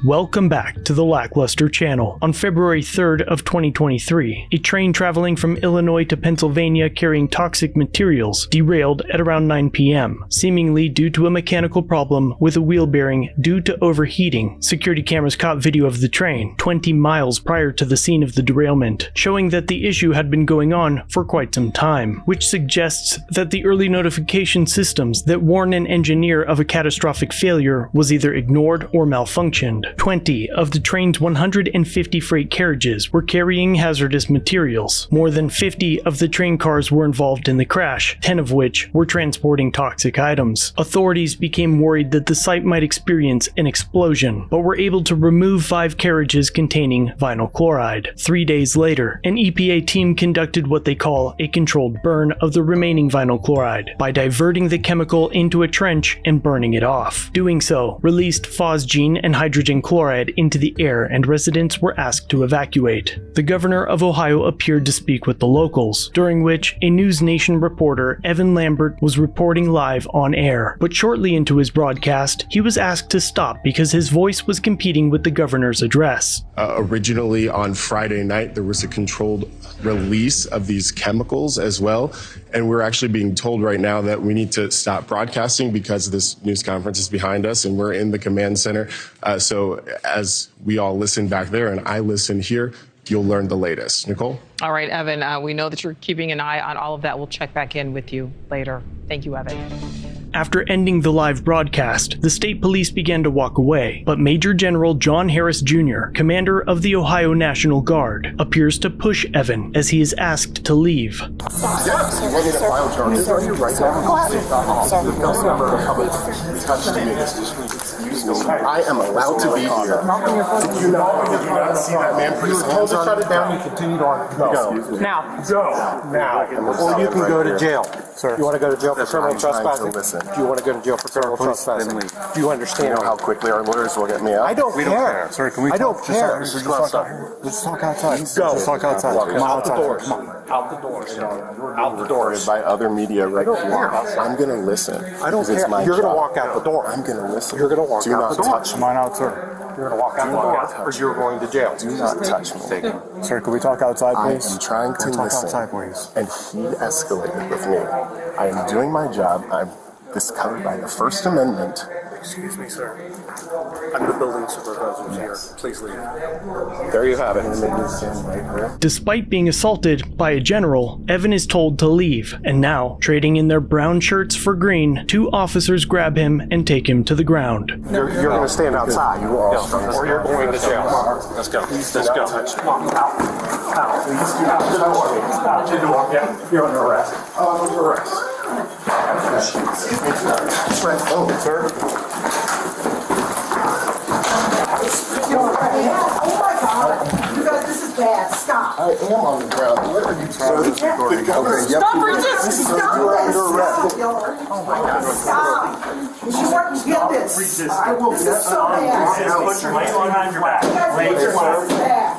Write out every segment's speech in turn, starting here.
Welcome back to the LackLuster channel. On February 3rd of 2023, a train traveling from Illinois to Pennsylvania carrying toxic materials derailed at around 9 p.m., seemingly due to a mechanical problem with a wheel bearing due to overheating. Security cameras caught video of the train 20 miles prior to the scene of the derailment, showing that the issue had been going on for quite some time, which suggests that the early notification systems that warn an engineer of a catastrophic failure was either ignored or malfunctioned. 20 of the train's 150 freight carriages were carrying hazardous materials. More than 50 of the train cars were involved in the crash, 10 of which were transporting toxic items. Authorities became worried that the site might experience an explosion, but were able to remove 5 carriages containing vinyl chloride. 3 days later, an EPA team conducted what they call a controlled burn of the remaining vinyl chloride by diverting the chemical into a trench and burning it off. Doing so released phosgene and hydrogen chloride into the air, and residents were asked to evacuate. The governor of Ohio appeared to speak with the locals, during which a News Nation reporter, Evan Lambert, was reporting live on air. But shortly into his broadcast, he was asked to stop because his voice was competing with the governor's address. Originally on Friday night, there was a controlled release of these chemicals as well. And we're actually being told right now that we need to stop broadcasting because this news conference is behind us and we're in the command center. So as we all listen back there and I listen here, you'll learn the latest. Nicole? All right, Evan, we know that you're keeping an eye on all of that. We'll check back in with you later. Thank you, Evan. After ending the live broadcast, the state police began to walk away, but Major General John Harris Jr., commander of the Ohio National Guard, appears to push Evan as he is asked to leave. Yes, you want me to file charges on you right now? I am allowed to be here. Did you not see that man put his hands on shut it down, you continued on. Go. Now. Go. Now. Or you can go to jail. Sir. You want to go to jail for criminal trespassing? Do you want to go to jail for criminal trespassing? Do you understand? You know how quickly our lawyers will get me out? I don't care. Sir, can we I don't care. Let's talk outside. Let's talk outside. Come out the doors. Out the doors. Out the doors. By other media right here. I'm going to listen. I don't care. You're going to walk out the door. I'm going to listen. You're going to walk out the door. Touch me. Come on out, sir. You're going to walk out the door, or you're going to jail. Do not touch me. Sir, can we talk outside, please? I am trying to listen. Outside, please. And he escalated with me. I am doing my job. This is covered by the First Amendment. Excuse me, sir. I'm the building supervisor here. Please leave. There you have it. Despite being assaulted by a general, Evan is told to leave, and now, trading in their brown shirts for green, 2 officers grab him and take him to the ground. You're going to stand outside. Or you're going to jail. Let's go. Let's go. Come on. Out. Please do not. You're under arrest. Under arrest. Excuse me, sir. Oh, sir. Oh my God! You guys, this is bad. Stop. I am on the ground. What are you trying to do? Stop resisting! Stop this! Oh my God! Stop! You weren't get this. I will. This is so bad. Put your leg on your back.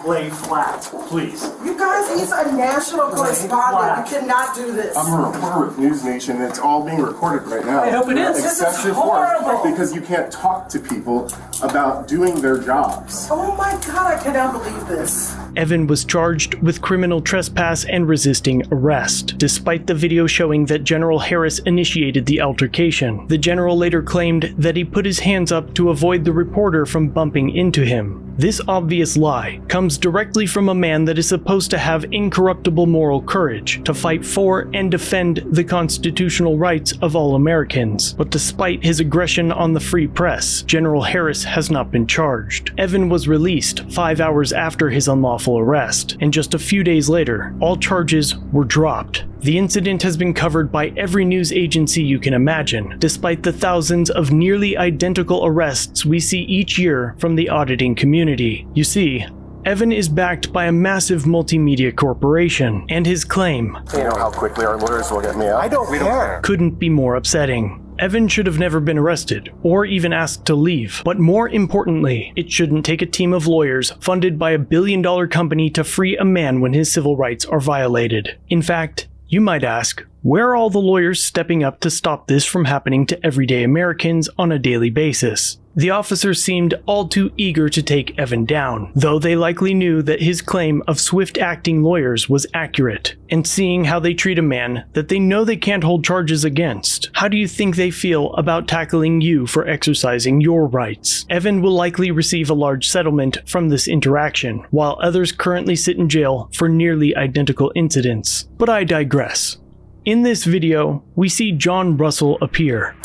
Lay flat, please. You guys, he's a national correspondent. You cannot do this. I'm a reporter with News Nation. It's all being recorded right now. I hope it is. This is horrible. Because you can't talk to people about doing their jobs. Oh my God, I cannot believe this. Evan was charged with criminal trespass and resisting arrest, despite the video showing that General Harris initiated the altercation. The general later claimed that he put his hands up to avoid the reporter from bumping into him. This obvious lie comes directly from a man that is supposed to have incorruptible moral courage to fight for and defend the constitutional rights of all Americans. But despite his aggression on the free press, General Harris has not been charged. Evan was released 5 hours after his unlawful arrest, and just a few days later, all charges were dropped. The incident has been covered by every news agency you can imagine, despite the thousands of nearly identical arrests we see each year from the auditing community. You see, Evan is backed by a massive multimedia corporation, and his claim, you know how quickly our lawyers will get me out? I don't care. Couldn't be more upsetting. Evan should have never been arrested, or even asked to leave. But more importantly, it shouldn't take a team of lawyers funded by $1 billion company to free a man when his civil rights are violated. In fact, you might ask, where are all the lawyers stepping up to stop this from happening to everyday Americans on a daily basis? The officers seemed all too eager to take Evan down, though they likely knew that his claim of swift-acting lawyers was accurate. And seeing how they treat a man that they know they can't hold charges against, how do you think they feel about tackling you for exercising your rights? Evan will likely receive a large settlement from this interaction, while others currently sit in jail for nearly identical incidents. But I digress. In this video, we see Jon Russell appear.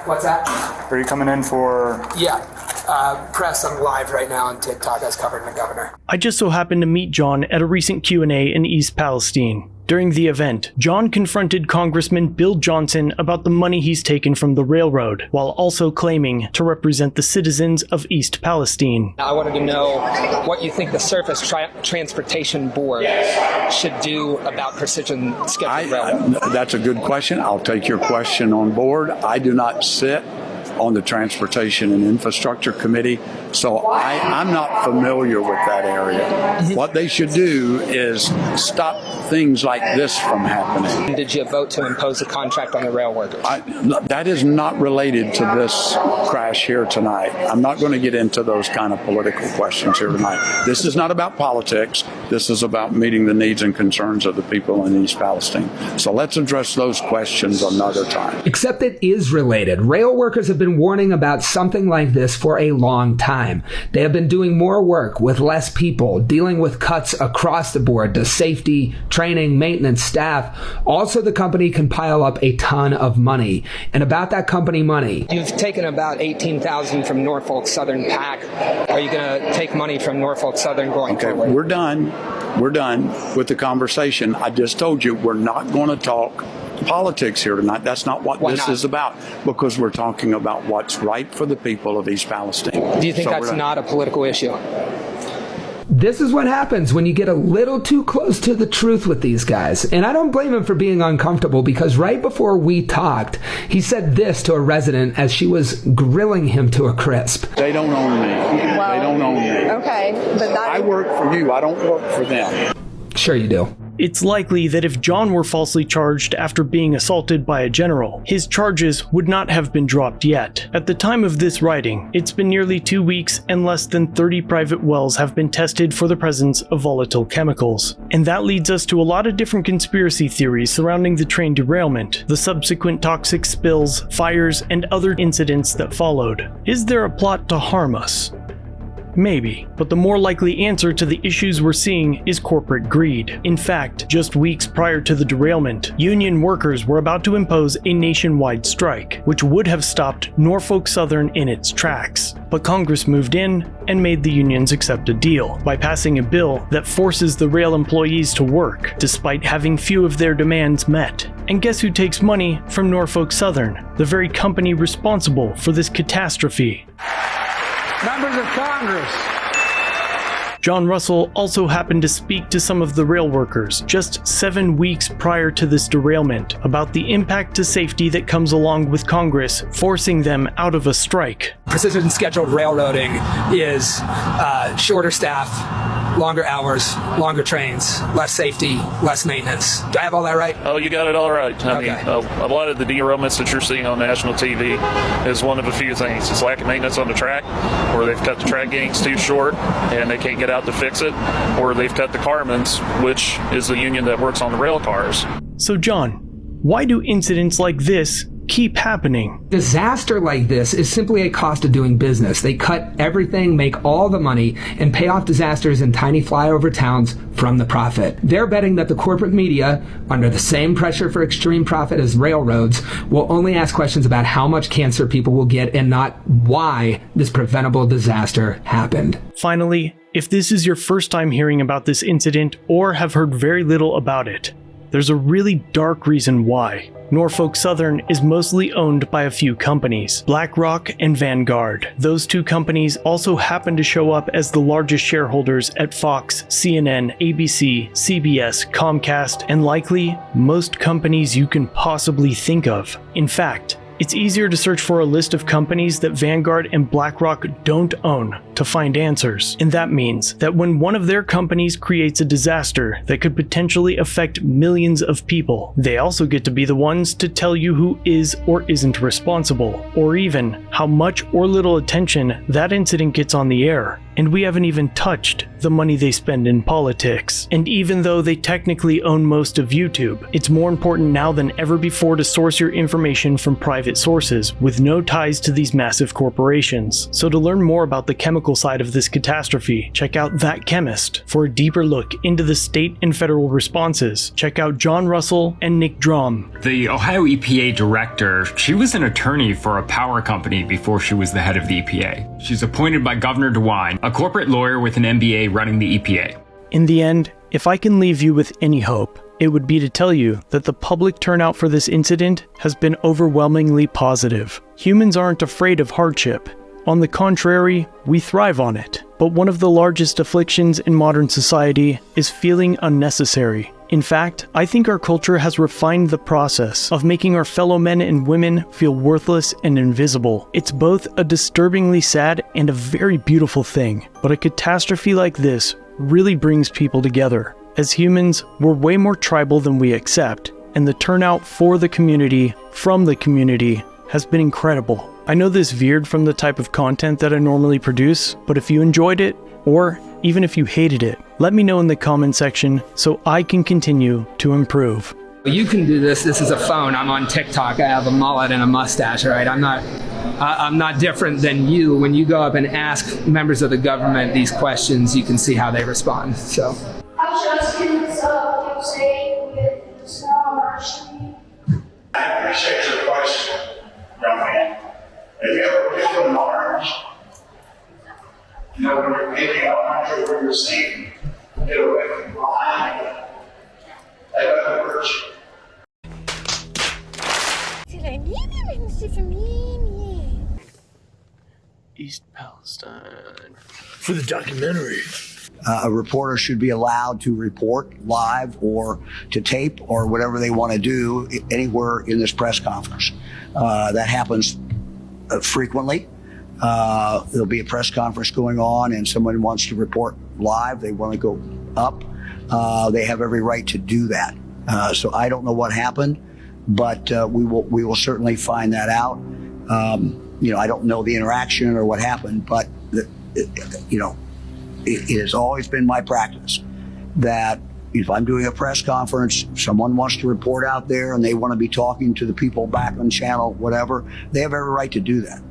What's that? Are you coming in for... Yeah. Press, I'm live right now on TikTok as covering the governor. I just so happened to meet Jon at a recent Q&A in East Palestine. During the event, Jon confronted Congressman Bill Johnson about the money he's taken from the railroad, while also claiming to represent the citizens of East Palestine. I wanted to know what you think the Surface Transportation Board should do about precision scheduled railroad. That's a good question. I'll take your question on board. I do not sit on the Transportation and Infrastructure Committee, so I'm not familiar with that area. What they should do is stop things like this from happening. Did you vote to impose a contract on the rail workers? That is not related to this crash here tonight. I'm not going to get into those kind of political questions here tonight. This is not about politics. This is about meeting the needs and concerns of the people in East Palestine. So let's address those questions another time. Except it is related. Rail workers have been warning about something like this for a long time. They have been doing more work with less people, dealing with cuts across the board to safety, training, maintenance, staff. Also, the company can pile up a ton of money. And about that company money, You've taken about $18,000 from Norfolk Southern PAC. Are you going to take money from Norfolk Southern going forward? We're done. We're done with the conversation. I just told you we're not going to talk politics here tonight. That's not what this is about, because we're talking about what's right for the people of East Palestine. Do you think that's not a political issue? this is what happens when you get a little too close to the truth with these guys. And I don't blame him for being uncomfortable, because right before we talked, he said this to a resident as she was grilling him to a crisp. They don't own me. Well, they don't own me. Okay, but that... I work for you. I don't work for them. Sure you do. It's likely that if Jon were falsely charged after being assaulted by a general, his charges would not have been dropped yet. At the time of this writing, it's been nearly 2 weeks and less than 30 private wells have been tested for the presence of volatile chemicals. And that leads us to a lot of different conspiracy theories surrounding the train derailment, the subsequent toxic spills, fires, and other incidents that followed. Is there a plot to harm us? Maybe, but the more likely answer to the issues we're seeing is corporate greed. In fact, just weeks prior to the derailment, union workers were about to impose a nationwide strike, which would have stopped Norfolk Southern in its tracks. But Congress moved in and made the unions accept a deal by passing a bill that forces the rail employees to work, despite having few of their demands met. And guess who takes money from Norfolk Southern, the very company responsible for this catastrophe? Members of Congress. Jon Russell also happened to speak to some of the rail workers just 7 weeks prior to this derailment about the impact to safety that comes along with Congress forcing them out of a strike. Precision scheduled railroading is shorter staff, longer hours, longer trains, less safety, less maintenance. Do I have all that right? Oh, you got it all right. I Okay. mean, a lot of the derailments that you're seeing on national TV is one of a few things. It's lack of maintenance on the track, or they've cut the track gangs too short and they can't get out to fix it, or they've cut the carmans, which is the union that works on the rail cars. So Jon, why do incidents like this keep happening? Disaster like this is simply a cost of doing business. They cut everything, make all the money, and pay off disasters in tiny flyover towns from the profit. They're betting that the corporate media, under the same pressure for extreme profit as railroads, will only ask questions about how much cancer people will get and not why this preventable disaster happened. Finally, if this is your first time hearing about this incident or have heard very little about it, there's a really dark reason why. Norfolk Southern is mostly owned by a few companies, BlackRock and Vanguard. Those two companies also happen to show up as the largest shareholders at Fox, CNN, ABC, CBS, Comcast, and likely most companies you can possibly think of. In fact, It's easier to search for a list of companies that Vanguard and BlackRock don't own to find answers. And that means that when one of their companies creates a disaster that could potentially affect millions of people, they also get to be the ones to tell you who is or isn't responsible, or even how much or little attention that incident gets on the air. And we haven't even touched the money they spend in politics. And even though they technically own most of YouTube, it's more important now than ever before to source your information from private sources with no ties to these massive corporations. So to learn more about the chemical side of this catastrophe, check out That Chemist. For a deeper look into the state and federal responses, check out Jon Russell and Nick Drom. The Ohio EPA director, she was an attorney for a power company before she was the head of the EPA. She's appointed by Governor DeWine, a corporate lawyer with an MBA running the EPA. In the end, if I can leave you with any hope, it would be to tell you that the public turnout for this incident has been overwhelmingly positive. Humans aren't afraid of hardship. On the contrary, we thrive on it. But one of the largest afflictions in modern society is feeling unnecessary. In fact, I think our culture has refined the process of making our fellow men and women feel worthless and invisible. It's both a disturbingly sad and a very beautiful thing. But a catastrophe like this really brings people together. As humans, we're way more tribal than we accept, and the turnout for the community, from the community, has been incredible. I know this veered from the type of content that I normally produce, but if you enjoyed it, or even if you hated it, let me know in the comment section so I can continue to improve. You can do this. This is a phone. I'm on TikTok. I have a mullet and a mustache, right? I'm not different than you. When you go up and ask members of the government these questions, you can see how they respond. So. I'm just getting this up, I'm saying, with the snow on our street. I appreciate your question, young man. Have you ever picked an orange? You know, when you're picking an orange over your seat, get away from behind you. That doesn't hurt you. East Palestine. For the documentary. A reporter should be allowed to report live or to tape or whatever they want to do anywhere in this press conference. That happens frequently. There'll be a press conference going on and someone wants to report live. They want to go up. They have every right to do that. So I don't know what happened, but we will certainly find that out. I don't know the interaction or what happened, but it has always been my practice that if I'm doing a press conference, someone wants to report out there and they want to be talking to the people back on channel, whatever, they have every right to do that.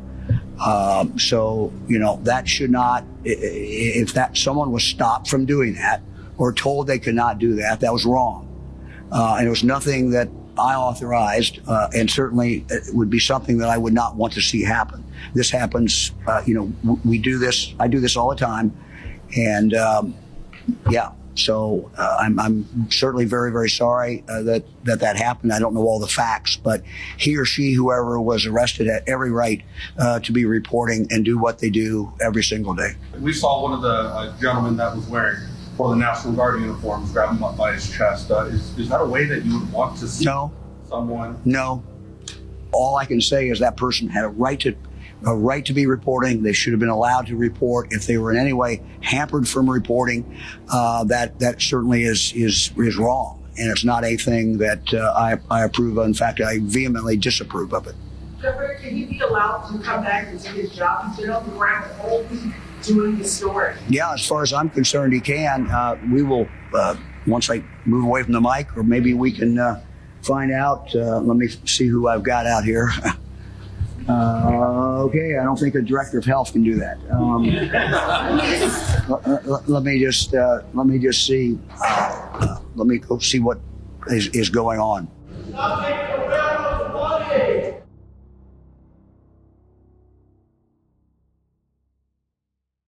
That should not, if that someone was stopped from doing that or told they could not do that, that was wrong. And it was nothing that I authorized, and certainly it would be something that I would not want to see happen. This happens, we do this, I do this all the time. And so I'm certainly very, very sorry that happened. I don't know all the facts, but he or she, whoever was arrested, had every right to be reporting and do what they do every single day. We saw one of the gentlemen that was wearing one of the National Guard uniforms grab him up by his chest. Is that a way that you would want to see someone? No. All I can say is that person had a right to be reporting. They should have been allowed to report. If they were in any way hampered from reporting, that certainly is wrong, and it's not anything that I approve of. In fact, I vehemently disapprove of it. Governor, can he be allowed to come back and do his job? He's been on the ground all week doing the story. Yeah, as far as I'm concerned, he can. We will, once I move away from the mic, or maybe we can find out. Let me see who I've got out here. Okay, I don't think a director of health can do that. Let me just see. Let me go see what is going on.